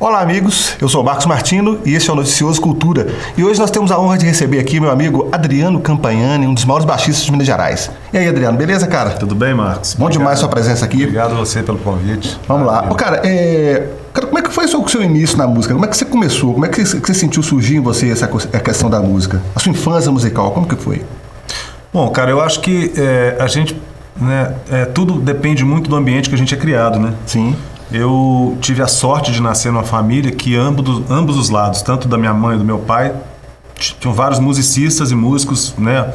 Olá, amigos. Eu sou o Marcos Martino e este é o Noticioso Cultura. E hoje nós temos a honra de receber aqui meu amigo Adriano Campagnani, um dos maiores baixistas de Minas Gerais. E aí, Adriano, beleza, cara? Tudo bem, Marcos? Bom demais sua presença aqui. Obrigado a você pelo convite. Vamos lá. Ô, cara, como é que foi o seu início na música? Como é que você começou? Como é que você sentiu surgir em você essa questão da música? A sua infância musical, como que foi? Bom, cara, eu acho que a gente, né, tudo depende muito do ambiente que a gente é criado, né? Sim. Eu tive a sorte de nascer numa família que ambos os lados, tanto da minha mãe e do meu pai, tinham vários musicistas e músicos, né?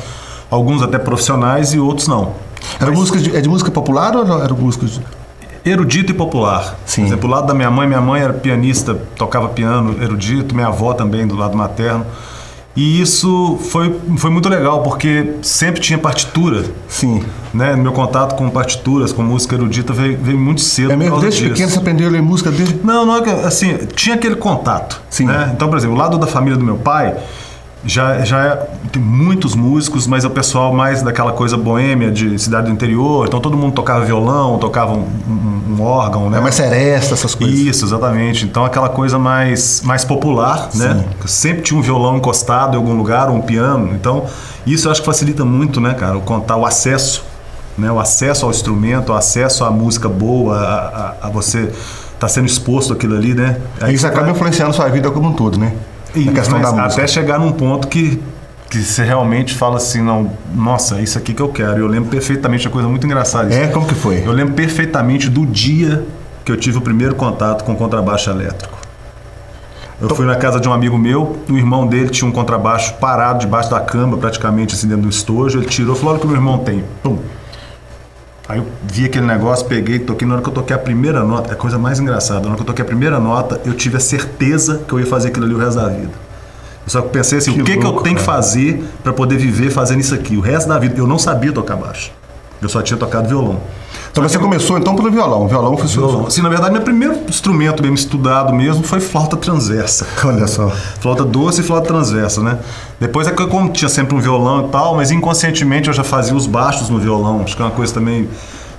Alguns até profissionais e outros não. Era música de música popular ou era música de... Erudito e popular. Sim. Por exemplo, do lado da minha mãe era pianista, tocava piano erudito, minha avó também, do lado materno. E isso foi muito legal, porque sempre tinha partitura. Sim. Né? Meu contato com partituras, com música erudita veio muito cedo. É mesmo? Desde pequeno você aprendeu a ler música desde... Não, assim, tinha aquele contato. Sim. Né? Então, por exemplo, o lado da família do meu pai tem muitos músicos, mas é o pessoal mais daquela coisa boêmia de cidade do interior. Então todo mundo tocava violão, tocava um órgão, né? É mais seresta, essas coisas. Isso, exatamente. Então aquela coisa mais popular, Sim. né? Sempre tinha um violão encostado em algum lugar, ou um piano. Então isso eu acho que facilita muito, né, cara? O acesso, né? O acesso ao instrumento, o acesso à música boa, a você estar sendo exposto àquilo ali, né? Aí isso acaba influenciando a sua vida como um todo, né? E, a questão da música. Até chegar num ponto que você realmente fala assim, não, nossa, é isso aqui que eu quero. Eu lembro perfeitamente, uma coisa muito engraçada. É? Como que foi? Eu lembro perfeitamente do dia que eu tive o primeiro contato com contrabaixo elétrico. Eu fui na casa de um amigo meu, o irmão dele tinha um contrabaixo parado debaixo da cama, praticamente assim dentro do estojo. Ele tirou e falou, olha o que o meu irmão tem. Pum. Aí eu vi aquele negócio, peguei, toquei. Na hora que eu toquei a primeira nota, é a coisa mais engraçada, na hora que eu toquei a primeira nota, eu tive a certeza que eu ia fazer aquilo ali o resto da vida. Eu só pensei assim, o que eu tenho que fazer para poder viver fazendo isso aqui, o resto da vida. Eu não sabia tocar baixo, eu só tinha tocado violão. Então você começou então pelo violão. O violão foi violão. Assim, na verdade, meu primeiro instrumento mesmo estudado mesmo foi flauta transversa. Olha só. Flauta doce e flauta transversa, né? Depois como tinha sempre um violão e tal, mas inconscientemente eu já fazia os baixos no violão. Acho que é uma coisa também,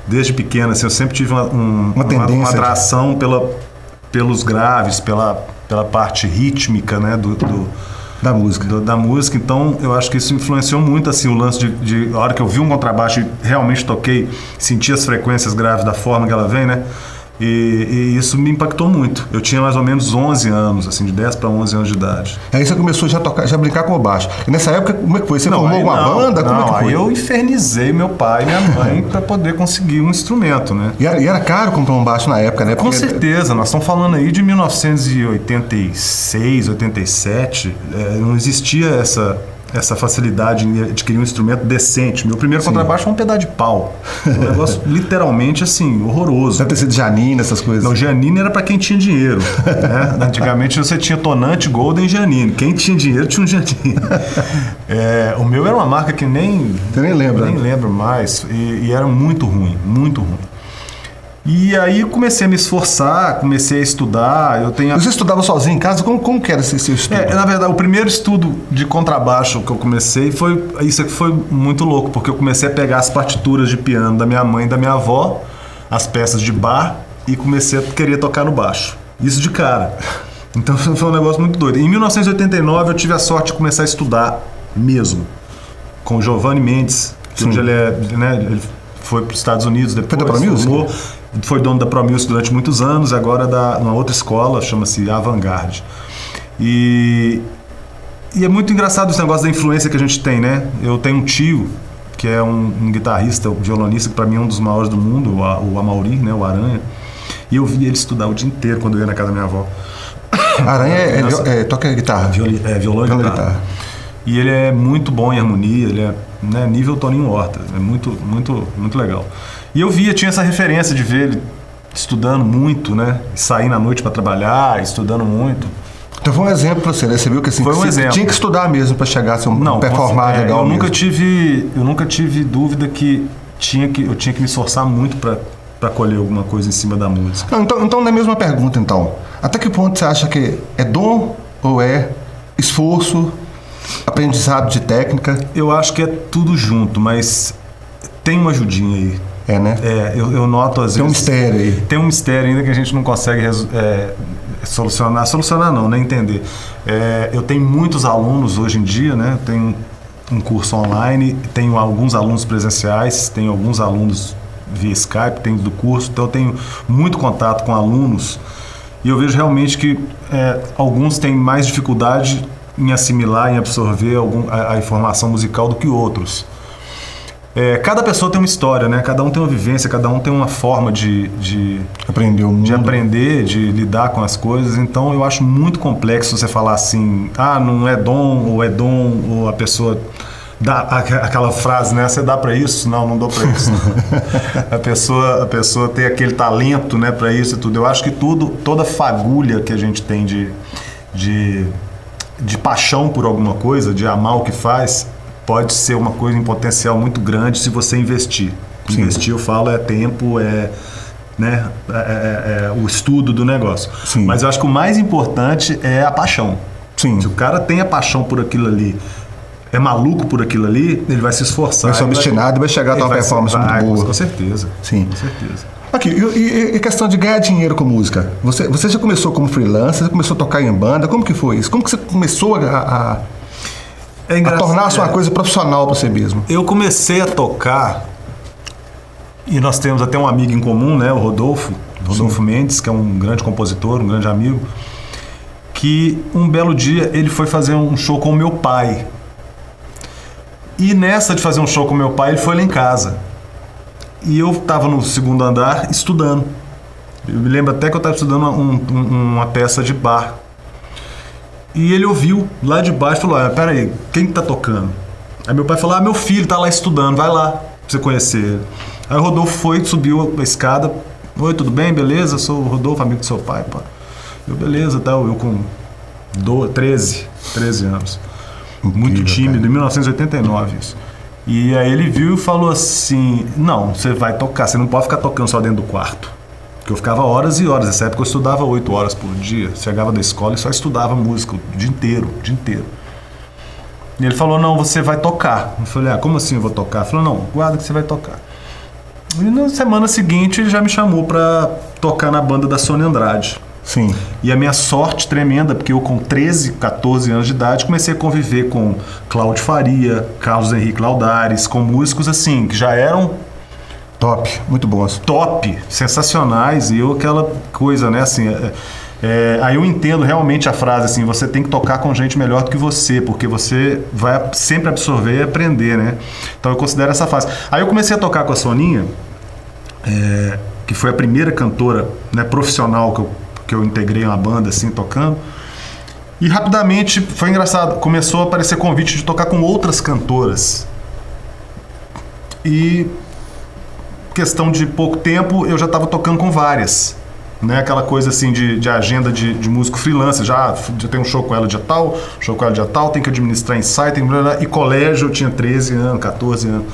desde pequena, assim, eu sempre tive uma tendência, uma atração pelos graves, pela parte rítmica, né? Da música. Da música, então eu acho que isso influenciou muito assim, o lance de a hora que eu vi um contrabaixo e realmente toquei, senti as frequências graves da forma que ela vem, né? E isso me impactou muito. Eu tinha mais ou menos 11 anos, assim, de 10 para 11 anos de idade. Aí você começou já a tocar, já a brincar com o baixo. E nessa época, como é que foi? Você formou alguma banda? Como é que foi? Aí eu infernizei meu pai e minha mãe para poder conseguir um instrumento, né? E era caro comprar um baixo na época, né? Com certeza, nós estamos falando aí de 1986, 87, não existia essa facilidade em adquirir um instrumento decente. Meu primeiro contrabaixo foi um pedaço de pau. Um negócio literalmente assim, horroroso. Deve ter sido Janine, essas coisas. Não, Janine era para quem tinha dinheiro. Né? Antigamente você tinha Tonante, Golden e Janine. Quem tinha dinheiro tinha um Janine. O meu era uma marca que Você nem lembra? Nem lembro mais. E era muito ruim, muito ruim. E aí comecei a me esforçar, comecei a estudar. Você estudava sozinho em casa? Como que era esse seu estudo? Na verdade, o primeiro estudo de contrabaixo que eu comecei isso aqui foi muito louco, porque eu comecei a pegar as partituras de piano da minha mãe e da minha avó, as peças de bar, e comecei a querer tocar no baixo. Isso de cara. Então foi um negócio muito doido. Em 1989 eu tive a sorte de começar a estudar mesmo, com o Giovanni Mendes, que hoje ele foi para os Estados Unidos depois. Foi da ProMusic? Foi dono da ProMusic durante muitos anos, agora numa outra escola, chama-se Avantgarde. E é muito engraçado esse negócio da influência que a gente tem, né? Eu tenho um tio, que é um guitarrista, um violonista, que para mim é um dos maiores do mundo, o Amaury, né? O Aranha. E eu vi ele estudar o dia inteiro quando eu ia na casa da minha avó. Aranha toca guitarra? Violão e guitarra. E ele é muito bom em harmonia, ele é nível Toninho Horta, é muito, muito, muito legal. E eu tinha essa referência de ver ele estudando muito, né? Sair na noite para trabalhar, estudando muito. Então foi um exemplo para você, né? Você viu que assim, foi um exemplo. Tinha que estudar mesmo para chegar a ser um performar legal. Eu nunca tive dúvida que eu tinha que me esforçar muito para colher alguma coisa em cima da música. Não, então na mesma pergunta, então. Até que ponto você acha que é dom ou é esforço, aprendizado de técnica? Eu acho que é tudo junto, mas tem uma ajudinha aí. É, né? Eu noto às vezes... Tem um mistério aí. Tem um mistério ainda que a gente não consegue Solucionar não, né? Entender. Eu tenho muitos alunos hoje em dia, né? Tenho um curso online, tenho alguns alunos presenciais, tenho alguns alunos via Skype, tenho do curso, então eu tenho muito contato com alunos e eu vejo realmente que alguns têm mais dificuldade em assimilar, em absorver a informação musical do que outros. Cada pessoa tem uma história, né? Cada um tem uma vivência, cada um tem uma forma de aprender o mundo. De aprender, de lidar com as coisas. Então eu acho muito complexo você falar assim, não é dom, ou a pessoa dá aquela frase, né? Você dá para isso? Não dou para isso. a pessoa tem aquele talento, né, para isso e tudo. Eu acho que toda fagulha que a gente tem de paixão por alguma coisa, de amar o que faz, pode ser uma coisa em potencial muito grande se você investir. Sim. Investir, eu falo, é tempo, né, o estudo do negócio. Sim. Mas eu acho que o mais importante é a paixão. Sim. Se o cara tem a paixão por aquilo ali, é maluco por aquilo ali, ele vai se esforçar. Vai ser obstinado e vai chegar a uma performance muito boa. Com certeza. Sim. Com certeza. Aqui, e questão de ganhar dinheiro com música? Você já começou como freelancer, você começou a tocar em banda, como que foi isso? Como que você começou a tornar-se uma coisa profissional para você mesmo? Eu comecei a tocar, e nós temos até um amigo em comum, né, o Rodolfo Mendes, que é um grande compositor, um grande amigo, que um belo dia ele foi fazer um show com o meu pai. E nessa de fazer um show com o meu pai, ele foi lá em casa. E eu estava no segundo andar estudando. Eu me lembro até que eu estava estudando uma peça de bar. E ele ouviu lá de baixo e falou, peraí, quem que tá tocando? Aí meu pai falou, meu filho tá lá estudando, vai lá pra você conhecer ele. Aí o Rodolfo subiu a escada, oi, tudo bem, beleza? Eu sou o Rodolfo, amigo do seu pai, pá. Eu, beleza, tá, eu com 13 anos. Muito tímido, em 1989 isso. E aí ele viu e falou assim, não, você vai tocar, você não pode ficar tocando só dentro do quarto. Porque eu ficava horas e horas, nessa época eu estudava 8 horas por dia, chegava da escola e só estudava música o dia inteiro. E ele falou, não, você vai tocar. Eu falei, como assim eu vou tocar? Ele falou, não, guarda que você vai tocar. E na semana seguinte ele já me chamou pra tocar na banda da Sônia Andrade. Sim. E a minha sorte tremenda, porque eu com 13, 14 anos de idade comecei a conviver com Cláudio Faria, Carlos Henrique Laudares, com músicos assim, que já eram top, muito bons. Top, sensacionais, e eu aquela coisa, né, assim, aí eu entendo realmente a frase assim, você tem que tocar com gente melhor do que você, porque você vai sempre absorver e aprender, né? Então eu considero essa fase. Aí eu comecei a tocar com a Soninha, que foi a primeira cantora, né, profissional que eu integrei uma banda assim, tocando. E rapidamente, foi engraçado, começou a aparecer convite de tocar com outras cantoras. E questão de pouco tempo, eu já estava tocando com várias. Né? Aquela coisa assim de agenda de músico freelancer. Já tem um show com ela dia tal, tem que administrar ensaio, e colégio, eu tinha 13 anos, 14 anos.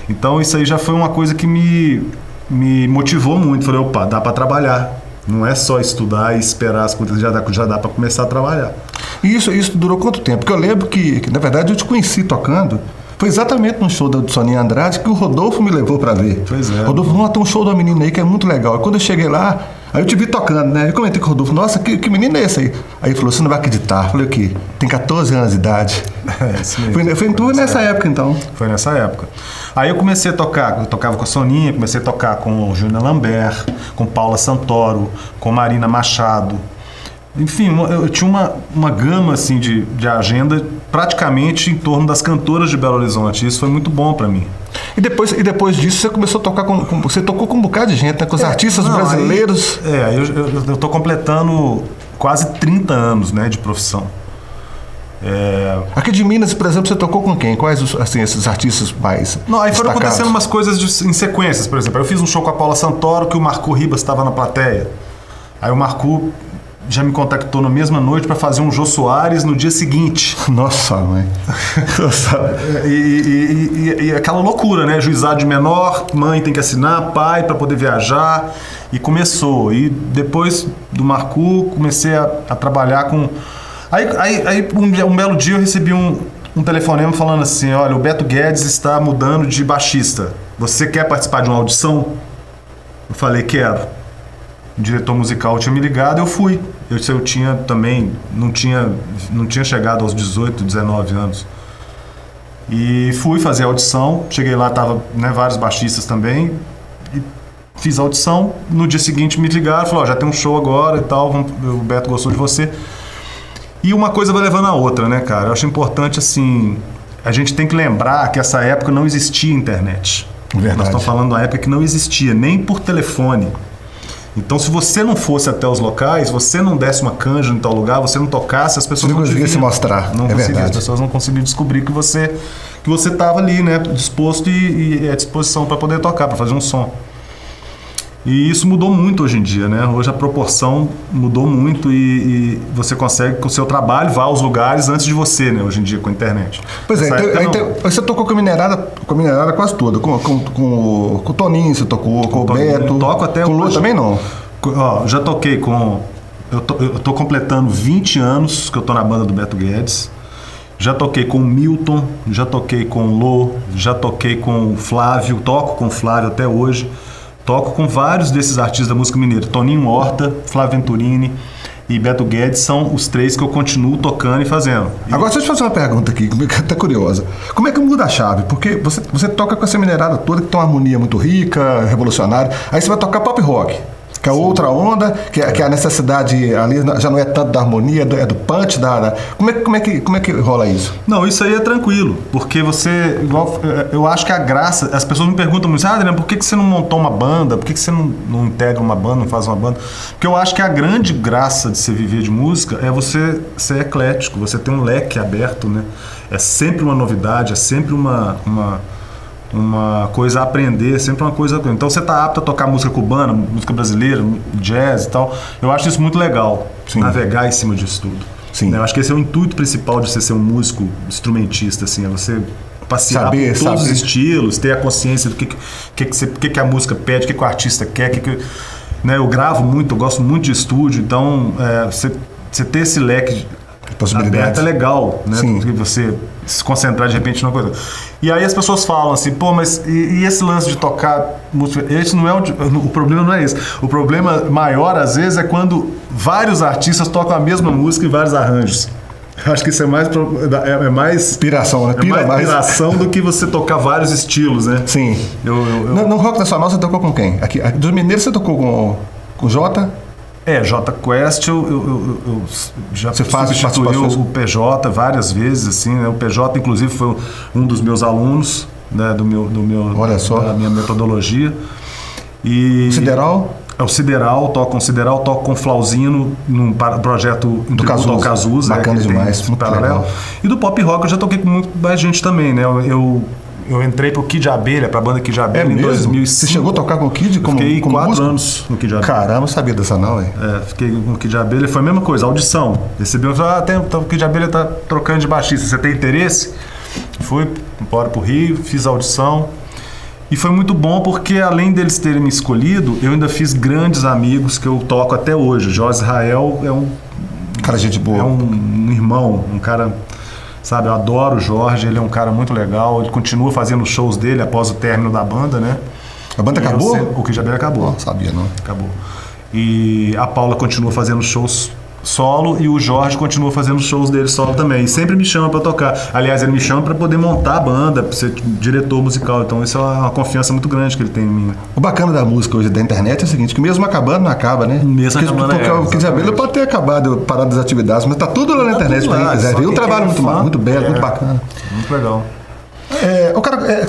Então isso aí já foi uma coisa que me motivou muito. Falei, opa, dá para trabalhar. Não é só estudar e esperar as coisas, já dá para começar a trabalhar. E isso durou quanto tempo? Porque eu lembro que, na verdade, eu te conheci tocando. Foi exatamente no show da Soninha Andrade que o Rodolfo me levou para ver. Pois é. Rodolfo, nossa, tem um show da menina aí que é muito legal. E quando eu cheguei lá, aí eu te vi tocando, né? Eu comentei com o Rodolfo, nossa, que menino é esse aí? Aí ele falou, você não vai acreditar. Eu falei, o quê? Tem 14 anos de idade. Isso mesmo. Foi em tudo nessa época, então. Foi nessa época. Aí eu comecei a tocar, eu tocava com a Soninha, comecei a tocar com o Júnior Lambert, com Paula Santoro, com Marina Machado. Enfim, eu tinha uma gama assim, de agenda praticamente em torno das cantoras de Belo Horizonte. Isso foi muito bom para mim. E depois disso você começou a tocar você tocou com um bocado de gente, né? Com os artistas brasileiros. Eu tô completando quase 30 anos, né, de profissão. Aqui de Minas, por exemplo, você tocou com quem? Quais assim, esses artistas mais Não, aí foram destacados? acontecendo umas coisas em sequências, por exemplo. Eu fiz um show com a Paula Santoro que o Marco Ribas estava na plateia. Aí o Marco já me contactou na mesma noite para fazer um Jô Soares no dia seguinte. Nossa, mãe. E aquela loucura, né? Juizado de menor, mãe tem que assinar, pai para poder viajar. E começou. E depois do Marco, comecei a trabalhar com... Aí um belo dia eu recebi um telefonema falando assim, olha, o Beto Guedes está mudando de baixista. Você quer participar de uma audição? Eu falei, quero. O diretor musical tinha me ligado, eu fui. eu tinha também, não tinha chegado aos 18, 19 anos. E fui fazer a audição, cheguei lá, tava, né, vários baixistas também, e fiz a audição. No dia seguinte me ligaram, falaram, já tem um show agora e tal, o Beto gostou de você. E uma coisa vai levando a outra, né, cara? Eu acho importante, assim, a gente tem que lembrar que essa época não existia internet. Verdade. Nós estamos falando de uma época que não existia, nem por telefone. Então, se você não fosse até os locais, você não desse uma canja em tal lugar, você não tocasse, as pessoas não conseguiam se mostrar. Não é verdade. As pessoas não conseguiam descobrir que você estava ali, né, disposto e à disposição para poder tocar, para fazer um som. E isso mudou muito hoje em dia, né? Hoje a proporção mudou muito e você consegue que o seu trabalho vá aos lugares antes de você, né? Hoje em dia, com a internet. Pois é, então, você tocou com a Minerada quase toda. Com o Toninho você tocou, com o Beto. Toco até com o Lu também não? Ó, já toquei com... Eu tô completando 20 anos que eu tô na banda do Beto Guedes. Já toquei com o Milton, já toquei com o Lô, já toquei com o Flávio, toco com o Flávio até hoje. Toco com vários desses artistas da música mineira. Toninho Horta, Flávio Venturini e Beto Guedes são os três que eu continuo tocando e fazendo. Agora, deixa eu te fazer uma pergunta aqui, até curiosa. Como é que muda a chave? Porque você toca com essa minerada toda que tem uma harmonia muito rica, revolucionária. Aí você vai tocar pop rock, que é outra onda, que a necessidade ali já não é tanto da harmonia, é do punch, como é que rola isso? Não, isso aí é tranquilo, porque eu acho que a graça, as pessoas me perguntam muito, Adriano, por que você não montou uma banda, por que você não integra uma banda, não faz uma banda? Porque eu acho que a grande graça de você viver de música é você ser eclético, você ter um leque aberto, né? É sempre uma novidade, é sempre uma coisa a aprender, sempre uma coisa... Então você está apto a tocar música cubana, música brasileira, jazz e tal. Eu acho isso muito legal, Sim. navegar em cima disso tudo. Sim. Eu acho que esse é o intuito principal de você ser um músico instrumentista, assim, é você passear por todos os estilos, ter a consciência do que a música pede, o que o artista quer, né, eu gravo muito, eu gosto muito de estúdio, então você ter esse leque aberto é legal, né? Porque você se concentrar de repente numa coisa. E aí as pessoas falam assim, pô, mas e esse lance de tocar música? Esse não é o problema, não é esse. O problema maior, às vezes, é quando vários artistas tocam a mesma música e vários arranjos. Acho que isso é mais inspiração, né? Mais inspiração do que você tocar vários estilos, né? Sim. No Rock Nacional você tocou com quem? Aqui dos Mineiros você tocou com o Jota? Jota Quest, eu já substituí o PJ várias vezes, assim, né? O PJ, inclusive, foi um dos meus alunos, né? Olha só. Da minha metodologia. E o Sideral? É o Sideral, toco com o Flauzino num projeto do Cazuza. Bacana demais, muito paralelo. Legal. E do Pop Rock eu já toquei com muito mais gente também, né? Eu entrei pro Kid Abelha, pra banda Kid Abelha em 2005. Você chegou a tocar com o Kid? Fiquei 4 anos no Kid Abelha. Caramba, não sabia dessa não, hein? Fiquei com o Kid Abelha, foi a mesma coisa, audição. Recebi o Kid Abelha tá trocando de baixista, você tem interesse? Fui embora pro Rio, fiz a audição. E foi muito bom porque, além deles terem me escolhido, eu ainda fiz grandes amigos que eu toco até hoje. O Jorge Israel é um... Cara, gente boa. É um irmão, um cara... Sabe, eu adoro o Jorge, ele é um cara muito legal, ele continua fazendo shows dele após o término da banda, né? A banda acabou? O Kid Abelha acabou. Não sabia, não. Acabou. E a Paula continua fazendo shows solo e o Jorge continua fazendo shows dele solo também. E sempre me chama pra tocar. Aliás, ele me chama pra poder montar a banda, pra ser diretor musical. Então isso é uma confiança muito grande que ele tem em mim. O bacana da música hoje da internet é o seguinte, que mesmo acabando não acaba, né? Mesmo acabando o Kid Abelha pode ter acabado, parado das atividades, mas tá tudo lá na internet pra quem quiser ver. Um trabalho muito belo, muito bacana. Muito legal.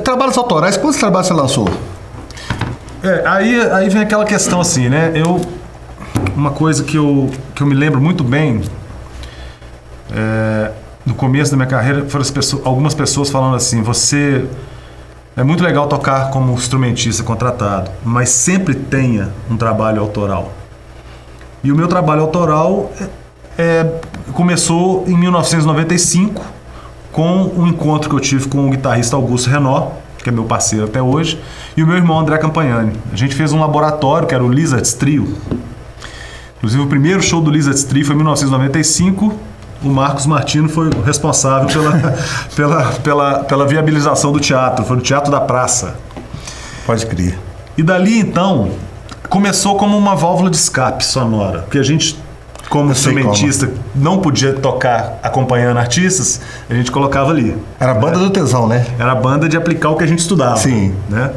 Trabalhos autorais, quantos trabalhos você lançou? Aí vem aquela questão assim, né? Uma coisa que eu me lembro muito bem, no começo da minha carreira, foram algumas pessoas falando assim, você é muito legal tocar como instrumentista contratado, mas sempre tenha um trabalho autoral. E o meu trabalho autoral começou em 1995, com um encontro que eu tive com o guitarrista Augusto Renó, que é meu parceiro até hoje, e o meu irmão André Campagnani. A gente fez um laboratório, que era o Lizards Trio. Inclusive, o primeiro show do Lizards Trio foi em 1995. O Marcos Martino foi o responsável pela viabilização do teatro. Foi no Teatro da Praça. Pode crer. E dali, então, começou como uma válvula de escape sonora. Porque a gente como Eu sei instrumentista, não podia tocar acompanhando artistas, a gente colocava ali. Era a banda do tesão, né? Era a banda de aplicar o que a gente estudava. Sim. Né?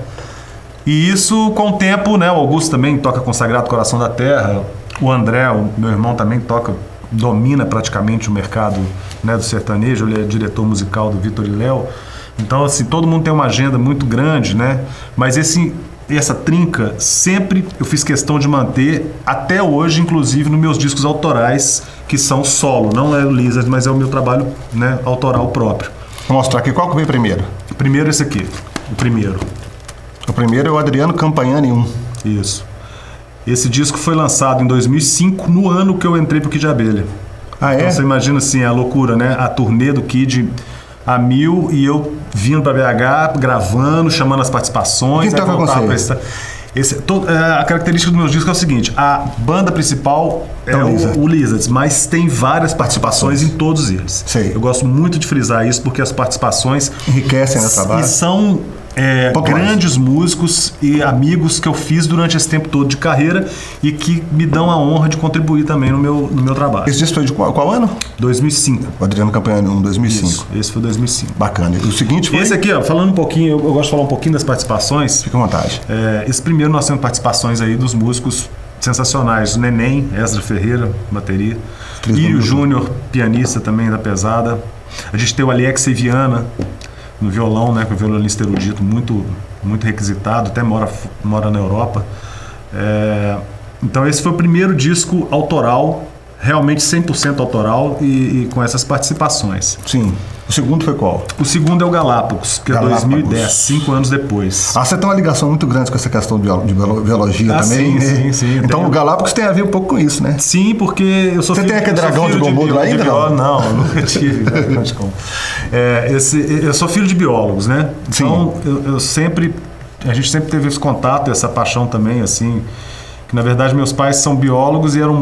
E isso, com o tempo, né? O Augusto também toca com Sagrado Coração da Terra. O André, o meu irmão, também domina praticamente o mercado, né, do sertanejo. Ele é diretor musical do Vitor e Léo. Então, assim, todo mundo tem uma agenda muito grande, né? Mas essa trinca sempre eu fiz questão de manter até hoje, inclusive nos meus discos autorais, que são solo. Não é o Lizard, mas é o meu trabalho, né, autoral próprio. Vou mostrar aqui. Qual que veio primeiro? Primeiro esse aqui. O primeiro. O primeiro é o Adriano Campagnani 1. Isso. Esse disco foi lançado em 2005, no ano que eu entrei pro Kid Abelha. Ah, é? Então você imagina assim, a loucura, né? A turnê do Kid a 1000 e eu vindo pra BH, gravando, chamando as participações. Quem toca com você? A característica dos meus discos é o seguinte: a banda principal é o Lizards, mas tem várias participações em todos eles. Sei. Eu gosto muito de frisar isso porque as participações enriquecem o trabalho. E são grandes músicos e amigos que eu fiz durante esse tempo todo de carreira e que me dão a honra de contribuir também no meu trabalho. Esse disco foi de qual ano? 2005. O Adriano Campagnani 1, 2005. Isso, esse foi 2005. Bacana. E o seguinte foi... Esse aqui, ó, falando um pouquinho, eu gosto de falar um pouquinho das participações. Fica à vontade. Esse primeiro nós temos participações aí dos músicos sensacionais. O Neném, Ezra Ferreira, bateria. E o Júnior, pianista também da pesada. A gente tem o Alex Viana no violão, né, que é um violonista erudito, muito, muito requisitado, até mora na Europa. Então esse foi o primeiro disco autoral, realmente 100% autoral e com essas participações. Sim. O segundo foi qual? O segundo é o Galápagos, que é 2010, 5 anos depois. Você tem uma ligação muito grande com essa questão de biologia também, sim, né? Sim. Então o Galápagos tem a ver um pouco com isso, né? Sim, porque eu sou Você tem aquele dragão de Komodo ainda, não? Não, eu nunca tive dragão de Komodo. Eu sou filho de biólogos, né? Então a gente sempre teve esse contato, essa paixão também, assim... Na verdade, meus pais são biólogos e eram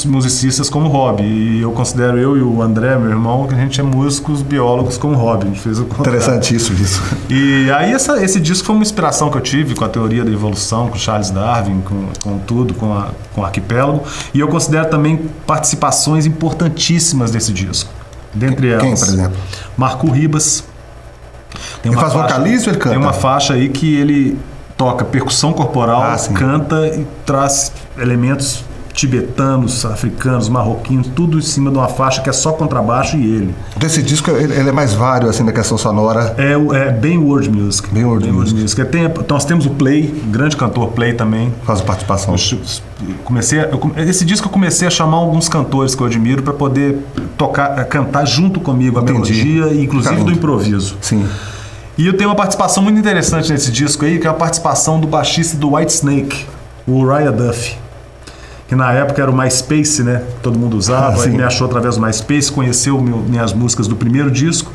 musicistas como hobby. E eu considero, eu e o André, meu irmão, que a gente é músicos biólogos como hobby. A gente fez o contrário. Interessantíssimo isso. E aí esse disco foi uma inspiração que eu tive com a teoria da evolução, com Charles Darwin, com tudo, com o Arquipélago. E eu considero também participações importantíssimas desse disco. Dentre elas... Quem, por exemplo? Marco Ribas. Ele faz vocalismo ou ele canta? Tem uma faixa aí que ele... toca percussão corporal, canta e traz elementos tibetanos, africanos, marroquinos, tudo em cima de uma faixa que é só contrabaixo e ele. Então esse disco ele é mais vário assim na questão sonora? É bem world music. Bem world music. Nós temos o Play, grande cantor Play também. Faz participação. Esse disco eu comecei a chamar alguns cantores que eu admiro para poder cantar junto comigo a melodia, inclusive do improviso. Sim. E eu tenho uma participação muito interessante nesse disco aí, que é a participação do baixista do Whitesnake, o Uriah Duff, que na época era o MySpace, né? Todo mundo usava, ele me achou através do MySpace, conheceu minhas músicas do primeiro disco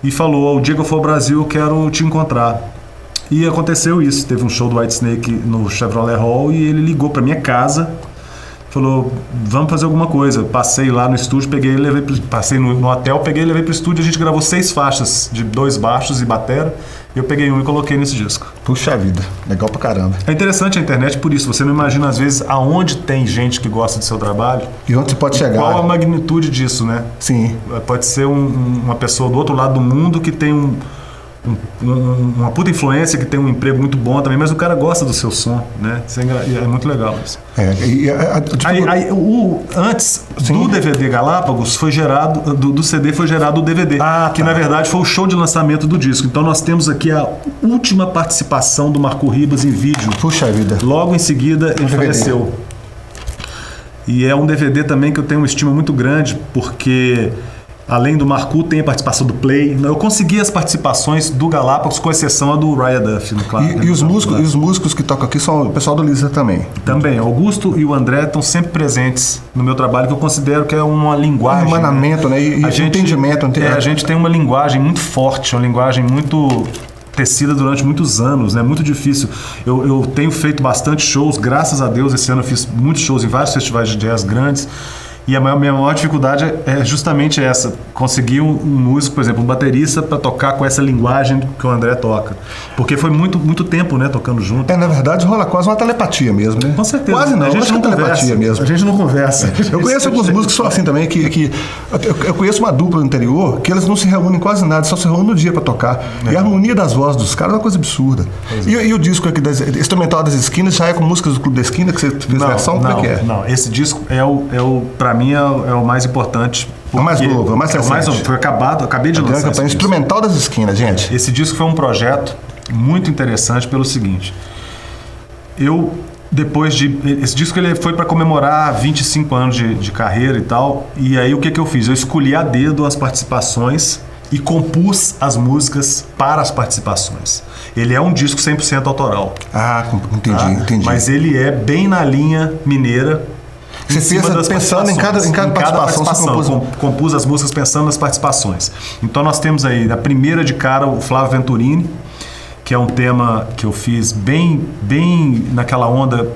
e falou: o dia que eu for ao Brasil eu quero te encontrar. E aconteceu isso, teve um show do Whitesnake no Chevrolet Hall e ele ligou para minha casa, falou: vamos fazer alguma coisa. Passei lá no estúdio, passei no hotel, peguei e levei pro estúdio. A gente gravou 6 faixas de 2 baixos e batera. Eu peguei um e coloquei nesse disco. Puxa vida, legal pra caramba. É interessante a internet por isso. Você não imagina às vezes aonde tem gente que gosta do seu trabalho. E onde você pode chegar. Qual a magnitude disso, né? Sim. Pode ser uma pessoa do outro lado do mundo que tem uma puta influência, que tem um emprego muito bom também, mas o cara gosta do seu som, né? Isso é muito legal isso. Antes do DVD Galápagos foi gerado, do CD foi gerado o DVD, que na verdade foi o show de lançamento do disco. Então nós temos aqui a última participação do Marco Ribas em vídeo. Puxa vida. Logo em seguida ele faleceu. E é um DVD também que eu tenho uma estima muito grande, porque além do Marco, tem a participação do Play. Eu consegui as participações do Galápagos, com exceção a do Uriah Duff, claro. E os músicos que tocam aqui são o pessoal do Lisa também? Também. Augusto e o André estão sempre presentes no meu trabalho, que eu considero que é uma linguagem... Emanamento, né? E entendimento. A gente tem uma linguagem muito forte, uma linguagem muito tecida durante muitos anos, né? Muito difícil. Eu tenho feito bastante shows, graças a Deus. Esse ano eu fiz muitos shows em vários festivais de jazz grandes. E a minha maior dificuldade é justamente essa, conseguir um músico, por exemplo, um baterista para tocar com essa linguagem que o André toca. Porque foi muito tempo, né, tocando junto. Na verdade, rola quase uma telepatia mesmo, né? Com certeza. Quase não, a gente acho não que é telepatia mesmo. A gente não conversa. Eu conheço alguns músicos que são assim também, que eu conheço uma dupla no interior que eles não se reúnem quase nada, só se reúnem no dia para tocar. E a harmonia das vozes dos caras é uma coisa absurda. E o disco aqui, Instrumental das Esquinas, já é com músicas do Clube da Esquina, que você fez versão? Como é que é? Não, esse disco pra mim é o mais importante. É o mais novo, é o mais recente. Foi acabei de lançar. É Instrumental das Esquinas, gente. Esse disco foi um projeto muito interessante pelo seguinte. Esse disco ele foi para comemorar 25 anos de carreira e tal. E aí o que eu fiz? Eu escolhi a dedo as participações e compus as músicas para as participações. Ele é um disco 100% autoral. Ah, entendi. Mas ele é bem na linha mineira. Você fez pensando em cada participação. Compus as músicas pensando nas participações. Então nós temos aí, a primeira de cara, o Flávio Venturini, que é um tema que eu fiz bem naquela onda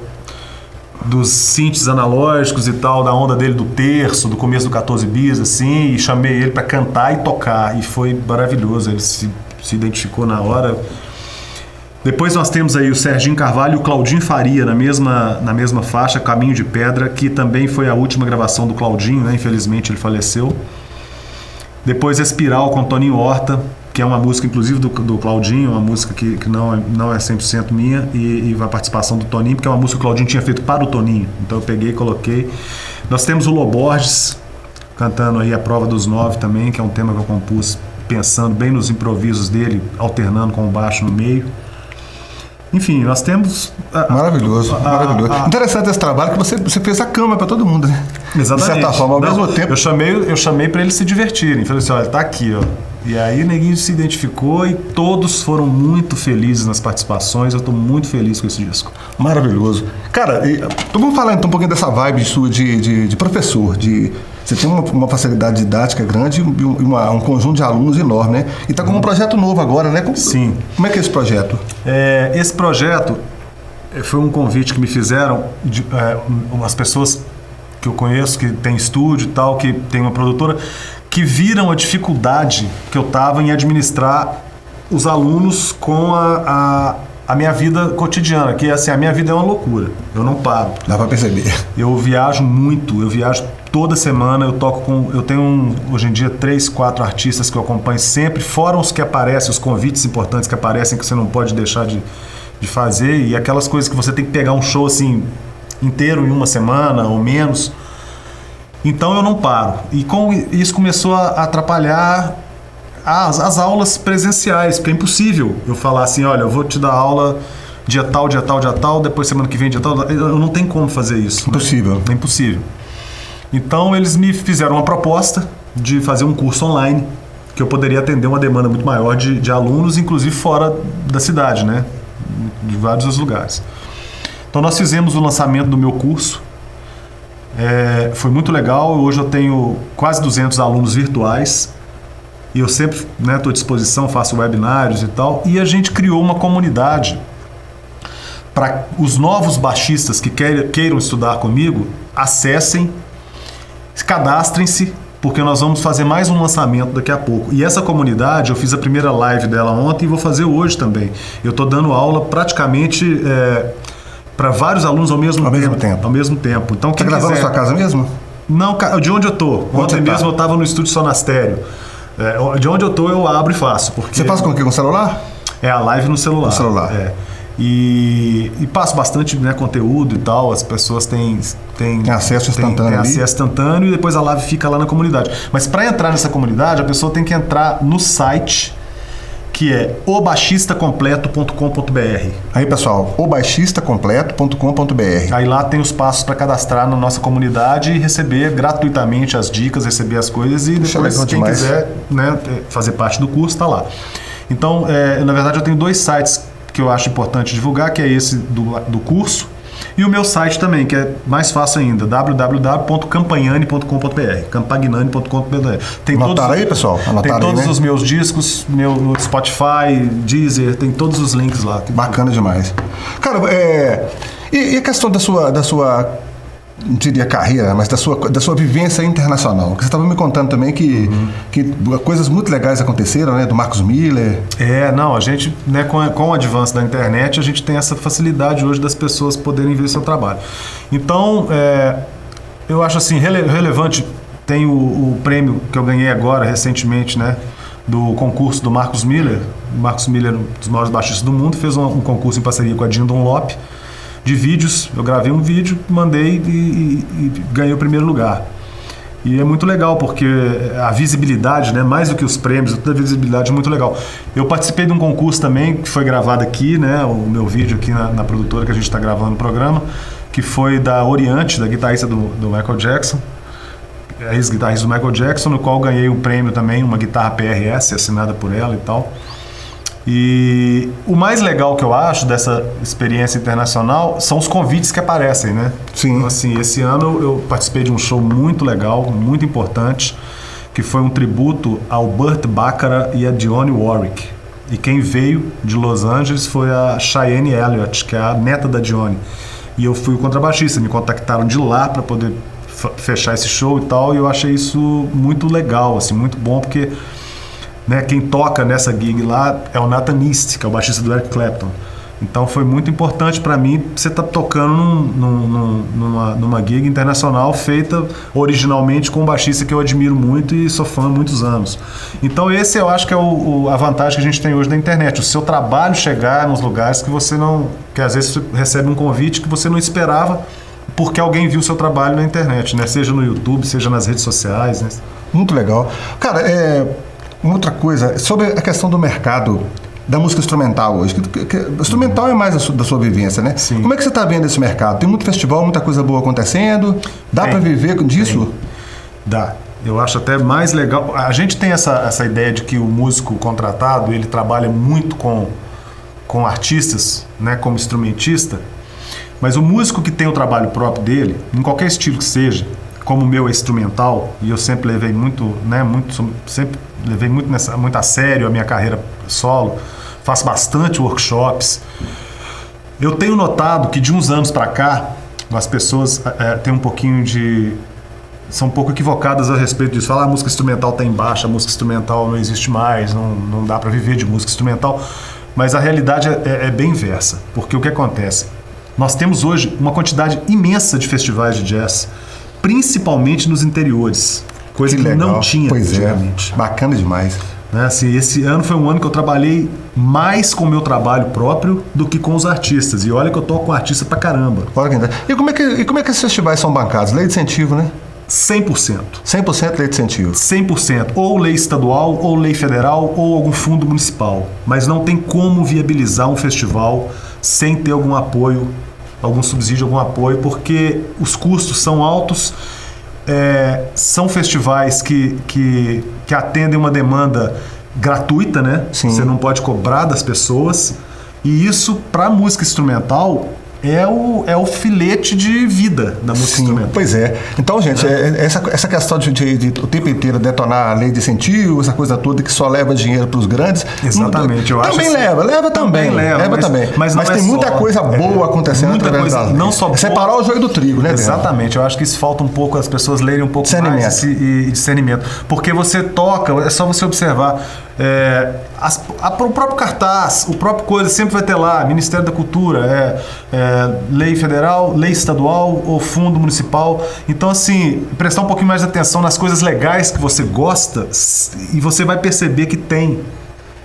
dos synths analógicos e tal, da onda dele do terço, do começo do 14 bis, assim, e chamei ele para cantar e tocar, e foi maravilhoso, ele se identificou na hora. Depois nós temos aí o Serginho Carvalho e o Claudinho Faria na mesma faixa, Caminho de Pedra, que também foi a última gravação do Claudinho, né? Infelizmente ele faleceu. Depois Espiral com Toninho Horta, que é uma música inclusive do Claudinho, uma música que não é 100% minha, e a participação do Toninho, porque é uma música que o Claudinho tinha feito para o Toninho, então eu peguei e coloquei. Nós temos o Loborges cantando aí A Prova dos 9 também, que é um tema que eu compus pensando bem nos improvisos dele, alternando com o baixo no meio. Enfim, nós temos... Maravilhoso. Interessante esse trabalho que você fez a cama para todo mundo, né? Exatamente. De certa forma, ao mesmo tempo... Eu chamei para eles se divertirem. Falei assim, olha, tá aqui, ó. E aí o neguinho se identificou e todos foram muito felizes nas participações. Eu estou muito feliz com esse disco. Maravilhoso. Cara, vamos falar então um pouquinho dessa vibe sua de professor, Você tem uma facilidade didática grande e um conjunto de alunos enorme, né? E está com um projeto novo agora, né? Sim. Como é que é esse projeto? Esse projeto foi um convite que me fizeram umas pessoas que eu conheço, que tem estúdio e tal, que tem uma produtora, que viram a dificuldade que eu estava em administrar os alunos com a minha vida cotidiana, que assim, a minha vida é uma loucura, eu não paro. Dá para perceber. Eu viajo muito, eu viajo toda semana, eu tenho hoje em dia 3, 4 artistas que eu acompanho sempre, fora os que aparecem, os convites importantes que aparecem que você não pode deixar de fazer, e aquelas coisas que você tem que pegar um show assim inteiro em uma semana ou menos. Então eu não paro. E com isso começou a atrapalhar as aulas presenciais, porque é impossível eu falar assim, olha, eu vou te dar aula dia tal, depois semana que vem dia tal. Eu não tenho como fazer isso. Impossível. Né? É impossível. Então eles me fizeram uma proposta de fazer um curso online, que eu poderia atender uma demanda muito maior de alunos, inclusive fora da cidade, né? De vários lugares. Então nós fizemos o lançamento do meu curso. Foi muito legal. Hoje eu tenho quase 200 alunos virtuais e eu sempre estou à disposição, faço webinários e tal. E a gente criou uma comunidade para os novos baixistas que queiram estudar comigo, acessem, cadastrem-se, porque nós vamos fazer mais um lançamento daqui a pouco. E essa comunidade, eu fiz a primeira live dela ontem e vou fazer hoje também. Eu estou dando aula praticamente para vários alunos ao mesmo tempo. Então, quem gravando na sua casa mesmo? Não, de onde eu estou. Ontem mesmo eu estava no estúdio Sonastério. De onde eu estou eu abro e faço. Porque você faz com o quê? Com o celular? É a live no celular. No celular. E passo bastante conteúdo e tal, as pessoas têm acesso instantâneo. Tem acesso instantâneo e depois a live fica lá na comunidade. Mas para entrar nessa comunidade, a pessoa tem que entrar no site, que é obaxistacompleto.com.br. Aí, pessoal, obaxistacompleto.com.br. Aí lá tem os passos para cadastrar na nossa comunidade e receber gratuitamente as dicas, receber as coisas, e depois quem quiser fazer parte do curso está lá. Então, na verdade, eu tenho 2 sites que eu acho importante divulgar, que é esse do curso, e o meu site também, que é mais fácil ainda, www.campagnani.com.br, campagnani.com.br. Anotaram aí, pessoal? Tem todos os meus discos, no Spotify, Deezer, tem todos os links lá. Bacana demais. Cara, e a questão da sua não diria carreira, mas da sua vivência internacional. Você estava me contando também que coisas muito legais aconteceram, né? Do Marcus Miller. Não, a gente, né, com o avanço da internet, a gente tem essa facilidade hoje das pessoas poderem ver seu trabalho. Então, eu acho assim, relevante, tem o prêmio que eu ganhei agora, recentemente, né? Do concurso do Marcus Miller. O Marcus Miller, um dos maiores baixistas do mundo, fez um concurso em parceria com a Jim Dunlop de vídeos. Eu gravei um vídeo, mandei e ganhei o primeiro lugar. E é muito legal, porque a visibilidade, né, mais do que os prêmios, toda a visibilidade é muito legal. Eu participei de um concurso também, que foi gravado aqui, né, o meu vídeo aqui na produtora que a gente está gravando o programa, que foi da Oriente, da guitarrista do Michael Jackson, a ex-guitarrista do Michael Jackson, no qual ganhei um prêmio também, uma guitarra PRS assinada por ela e tal. E o mais legal que eu acho dessa experiência internacional são os convites que aparecem, né? Sim. Então, assim, esse ano eu participei de um show muito legal, muito importante, que foi um tributo ao Burt Bacharach e a Dionne Warwick. E quem veio de Los Angeles foi a Cheyenne Elliott, que é a neta da Dionne. E eu fui o contrabaixista, me contactaram de lá para poder fechar esse show e tal, e eu achei isso muito legal, assim, muito bom, porque, né, quem toca nessa gig lá é o Nathan East, que é o baixista do Eric Clapton. Então foi muito importante para mim você estar tocando numa gig internacional feita originalmente com um baixista que eu admiro muito e sou fã há muitos anos. Então esse eu acho que é a vantagem que a gente tem hoje da internet, o seu trabalho chegar nos lugares que você não, que às vezes você recebe um convite que você não esperava, porque alguém viu o seu trabalho na internet, né? Seja no YouTube, seja nas redes sociais, né? Muito legal. Cara, uma outra coisa, sobre a questão do mercado da música instrumental hoje. Instrumental é mais da sua vivência, né? Sim. Como é que você está vendo esse mercado? Tem muito festival, muita coisa boa acontecendo? Dá para viver disso? Tem. Dá. Eu acho até mais legal. A gente tem essa ideia de que o músico contratado, ele trabalha muito com artistas, né? Como instrumentista. Mas o músico que tem o trabalho próprio dele, em qualquer estilo que seja, como o meu é instrumental, e eu sempre levei muito, né, sempre levei muito a sério a minha carreira solo, faço bastante workshops. Eu tenho notado que de uns anos para cá, as pessoas têm um pouquinho são um pouco equivocadas a respeito disso. Falar a música instrumental está em baixa, a música instrumental não existe mais, não dá para viver de música instrumental. Mas a realidade é bem inversa, porque o que acontece? Nós temos hoje uma quantidade imensa de festivais de jazz, principalmente nos interiores, coisa que não tinha antigamente. Bacana demais. Né? Assim, esse ano foi um ano que eu trabalhei mais com o meu trabalho próprio do que com os artistas. E olha que eu toco com artista pra caramba. E como é que esses festivais são bancados? Lei de incentivo, né? 100%. 100% lei de incentivo. 100%. Ou lei estadual, ou lei federal, ou algum fundo municipal. Mas não tem como viabilizar um festival sem ter algum apoio, algum subsídio, algum apoio, porque os custos são altos. São festivais que atendem uma demanda gratuita, né? Sim. Você não pode cobrar das pessoas. E isso, para a música instrumental, é o filete de vida da música instrumental. Pois é. Então, gente, essa questão de o tempo inteiro detonar a lei de incentivo, essa coisa toda que só leva dinheiro para os grandes. Exatamente. Eu também acho leva também. Mas tem muita coisa boa acontecendo através das leis. Não só separar o joio do trigo, né? Exatamente. Eu acho que isso falta um pouco, as pessoas lerem um pouco mais e discernimento. Porque você toca, é só você observar. O próprio cartaz, o próprio coisa, sempre vai ter lá Ministério da Cultura, lei federal, lei estadual ou fundo municipal. Então, assim, prestar um pouquinho mais de atenção nas coisas legais que você gosta e você vai perceber que tem,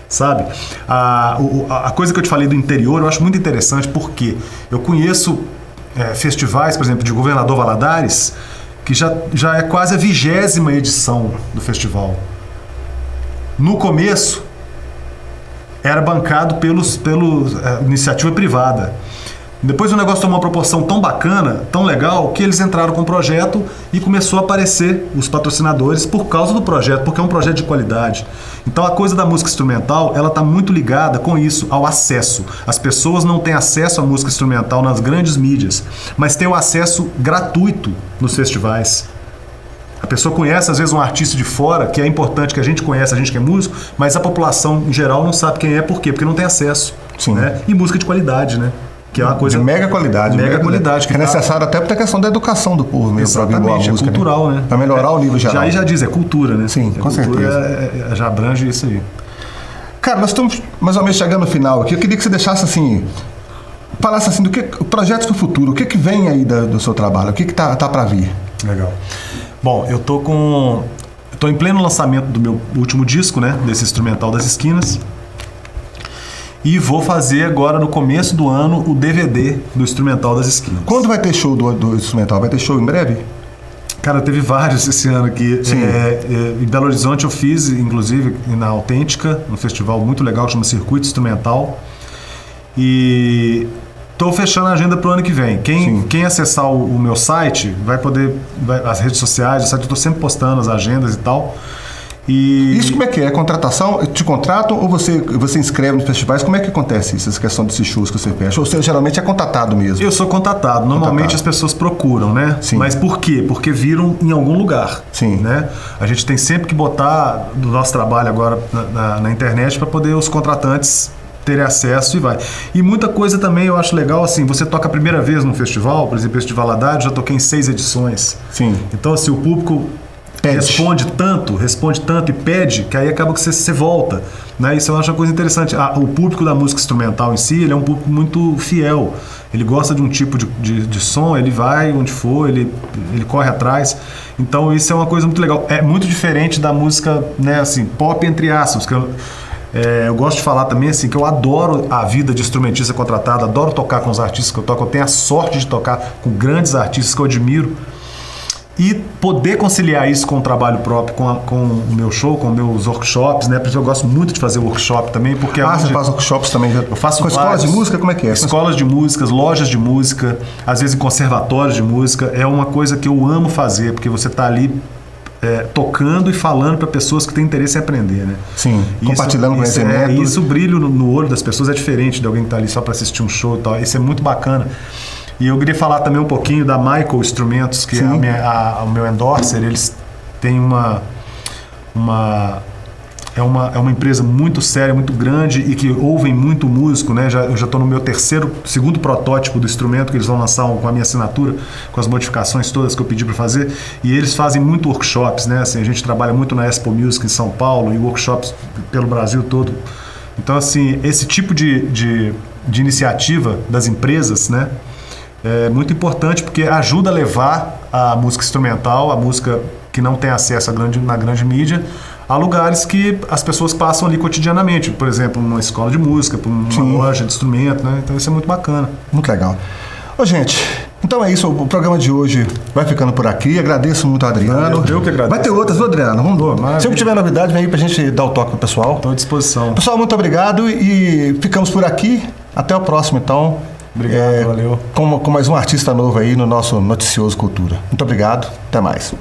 sabe? A coisa que eu te falei do interior eu acho muito interessante, porque eu conheço festivais, por exemplo, de Governador Valadares, que já é quase a 20ª edição do festival. No começo, era bancado pela iniciativa privada. Depois o negócio tomou uma proporção tão bacana, tão legal, que eles entraram com o projeto e começou a aparecer os patrocinadores por causa do projeto, porque é um projeto de qualidade. Então a coisa da música instrumental, ela está muito ligada com isso, ao acesso. As pessoas não têm acesso à música instrumental nas grandes mídias, mas têm o acesso gratuito nos festivais. A pessoa conhece, às vezes, um artista de fora, que é importante, que a gente conhece, a gente que é músico, mas a população, em geral, não sabe quem é. Por quê? Porque não tem acesso. Sim. Né? E música de qualidade, né? que é uma coisa... De mega qualidade. Mega qualidade. Que é necessário até para a questão da educação do povo mesmo, para ouvir boa música. É cultural, né? Para melhorar o nível geral. Aí já diz, é cultura, né? Sim, com certeza. Já abrange isso aí. Cara, nós estamos mais ou menos chegando no final aqui. Eu queria que você deixasse assim, falasse assim, projetos para o futuro, o que vem aí do seu trabalho, o que tá para vir? Legal. Bom, eu tô em pleno lançamento do meu último disco, né? Desse Instrumental das Esquinas. E vou fazer agora, no começo do ano, o DVD do Instrumental das Esquinas. Quando vai ter show do Instrumental? Vai ter show em breve? Cara, teve vários esse ano aqui. Em Belo Horizonte eu fiz, inclusive, na Autêntica, um festival muito legal que chama Circuito Instrumental. E estou fechando a agenda para o ano que vem. Quem acessar o meu site vai poder... as redes sociais, eu estou sempre postando as agendas e tal. E... Isso como é que é? Contratação? Te contratam ou você inscreve nos festivais? Como é que acontece isso, essa questão desses shows que você fecha? Ou você geralmente é contatado mesmo? Eu sou contatado. Normalmente as pessoas procuram, né? Sim. Mas por quê? Porque viram em algum lugar. Sim. Né? A gente tem sempre que botar do nosso trabalho agora na internet para poder os contratantes terem acesso e vai. E muita coisa também eu acho legal, assim, você toca a primeira vez num festival, por exemplo, esse de Valadares, já toquei em 6 edições. Sim. Então, assim, o público... responde tanto e pede, que aí acaba que você volta, né? Isso eu acho uma coisa interessante. O público da música instrumental em si, ele é um público muito fiel. Ele gosta de um tipo de som, ele vai onde for, ele corre atrás. Então isso é uma coisa muito legal. É muito diferente da música, né, assim, pop entre aspas, que eu gosto de falar também assim, que eu adoro a vida de instrumentista contratado, adoro tocar com os artistas que eu toco, eu tenho a sorte de tocar com grandes artistas que eu admiro. E poder conciliar isso com o trabalho próprio, com o meu show, com meus workshops, né? Porque eu gosto muito de fazer workshop também, porque... você faz workshops também? Eu faço com escolas de música? Como é que é? Escolas de músicas, lojas de música, às vezes em conservatórios de música. É uma coisa que eu amo fazer, porque você está ali tocando e falando para pessoas que têm interesse em aprender, né? Sim, compartilhando conhecimento. Isso, o brilho no olho das pessoas é diferente de alguém que está ali só para assistir um show e tal. Isso é muito bacana. E eu queria falar também um pouquinho da Michael Instrumentos, que é o meu endorser. Eles têm uma empresa muito séria, muito grande e que ouvem muito músico, né? Eu já estou no meu segundo protótipo do instrumento que eles vão lançar com a minha assinatura, com as modificações todas que eu pedi para fazer. E eles fazem muito workshops, né? Assim, a gente trabalha muito na Expo Music em São Paulo e workshops pelo Brasil todo. Então, assim, esse tipo de iniciativa das empresas, né? É muito importante porque ajuda a levar a música instrumental, a música que não tem acesso na grande mídia, a lugares que as pessoas passam ali cotidianamente. Por exemplo, numa escola de música, uma loja de instrumento, né? Então isso é muito bacana. Muito legal. Ô, gente, então é isso. O programa de hoje vai ficando por aqui. Agradeço muito ao Adriano. Eu que agradeço. Vai ter outras, viu, Adriano? Vamos. Se tiver novidade, vem aí pra gente dar o toque pro pessoal. Estou à disposição. Pessoal, muito obrigado e ficamos por aqui. Até o próximo, então. Obrigado, valeu. Com mais um artista novo aí no nosso Noticioso Cultura. Muito obrigado, até mais.